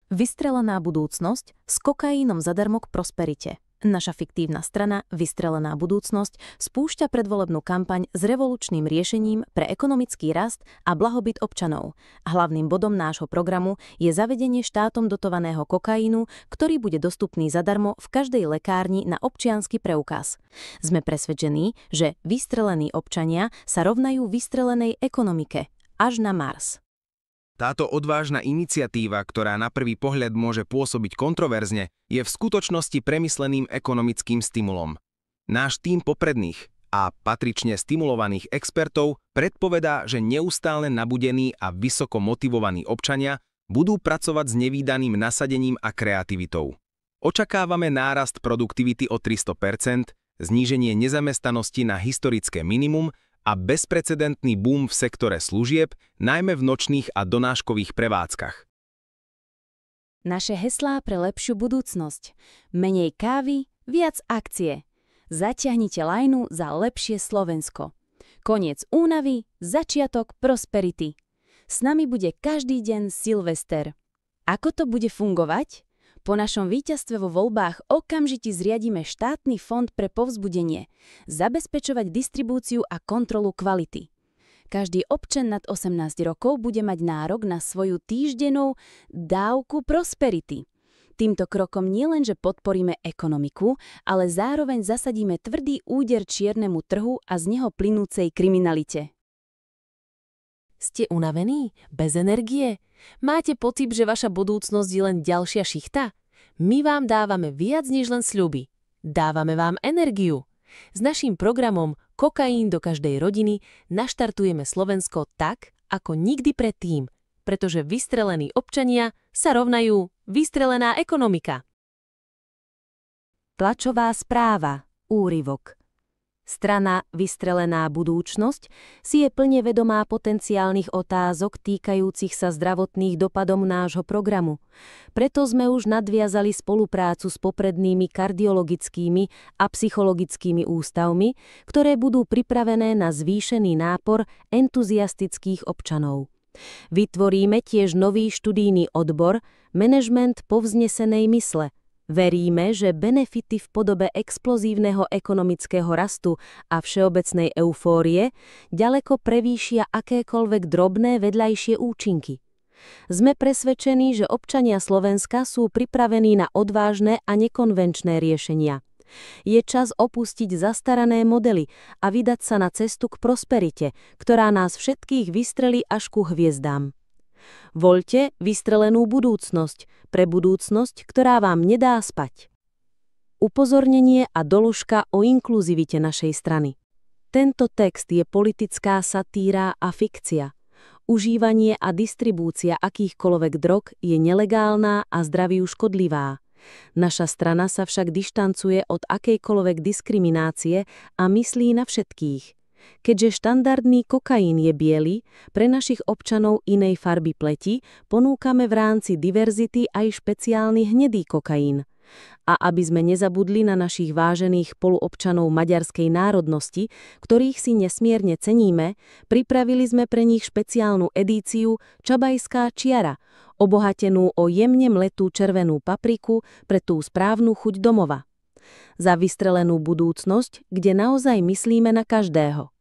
Vystrelená budúcnosť s kokaínom zadarmo k prosperite. Naša fiktívna strana Vystrelená budúcnosť spúšťa predvolebnú kampaň s revolučným riešením pre ekonomický rast a blahobyt občanov. Hlavným bodom nášho programu je zavedenie štátom dotovaného kokaínu, ktorý bude dostupný zadarmo v každej lekárni na občiansky preukaz. Sme presvedčení, že vystrelení občania sa rovnajú vystrelenej ekonomike až na Mars. Táto odvážna iniciatíva, ktorá na prvý pohľad môže pôsobiť kontroverzne, je v skutočnosti premysleným ekonomickým stimulom. Náš tím popredných a patrične stimulovaných expertov predpovedá, že neustále nabudení a vysoko motivovaní občania budú pracovať s nevídaným nasadením a kreativitou. Očakávame nárast produktivity o 300%, zníženie nezamestnanosti na historické minimum a bezprecedentný boom v sektore služieb, najmä v nočných a donáškových prevádzkach. Naše heslá pre lepšiu budúcnosť. Menej kávy, viac akcie. Zaťahnite lajnu za lepšie Slovensko. Koniec únavy, začiatok prosperity. S nami bude každý deň Silvester. Ako to bude fungovať? Po našom víťazstve vo voľbách okamžite zriadíme štátny fond pre povzbudenie, zabezpečovať distribúciu a kontrolu kvality. Každý občan nad 18 rokov bude mať nárok na svoju týždennú dávku prosperity. Týmto krokom nielenže podporíme ekonomiku, ale zároveň zasadíme tvrdý úder čiernemu trhu a z neho plynúcej kriminalite. Ste unavení? Bez energie? Máte pocit, že vaša budúcnosť je len ďalšia šichta? My vám dávame viac než len sľuby. Dávame vám energiu. S naším programom Kokaín do každej rodiny naštartujeme Slovensko tak, ako nikdy predtým, pretože vystrelení občania sa rovnajú vystrelená ekonomika. Tlačová správa. Úryvok. Strana Vystrelená budúcnosť si je plne vedomá potenciálnych otázok týkajúcich sa zdravotných dopadov nášho programu. Preto sme už nadviazali spoluprácu s poprednými kardiologickými a psychologickými ústavmi, ktoré budú pripravené na zvýšený nápor entuziastických občanov. Vytvoríme tiež nový študijný odbor Manažment povznesenej mysle. Veríme, že benefity v podobe explozívneho ekonomického rastu a všeobecnej eufórie ďaleko prevýšia akékoľvek drobné vedľajšie účinky. Sme presvedčení, že občania Slovenska sú pripravení na odvážne a nekonvenčné riešenia. Je čas opustiť zastarané modely a vydať sa na cestu k prosperite, ktorá nás všetkých vystrelí až ku hviezdám. Voľte vystrelenú budúcnosť pre budúcnosť, ktorá vám nedá spať. Upozornenie a doložka o inkluzivite našej strany. Tento text je politická satíra a fikcia. Užívanie a distribúcia akýchkoľvek drog je nelegálna a zdraviu škodlivá. Naša strana sa však dištancuje od akejkoľvek diskriminácie a myslí na všetkých. Keďže štandardný kokaín je biely, pre našich občanov inej farby pleti ponúkame v rámci diverzity aj špeciálny hnedý kokaín. A aby sme nezabudli na našich vážených spoluobčanov maďarskej národnosti, ktorých si nesmierne ceníme, pripravili sme pre nich špeciálnu edíciu Čabajská čiara, obohatenú o jemne mletú červenú papriku pre tú správnu chuť domova. Za vystrelenú budúcnosť, kde naozaj myslíme na každého.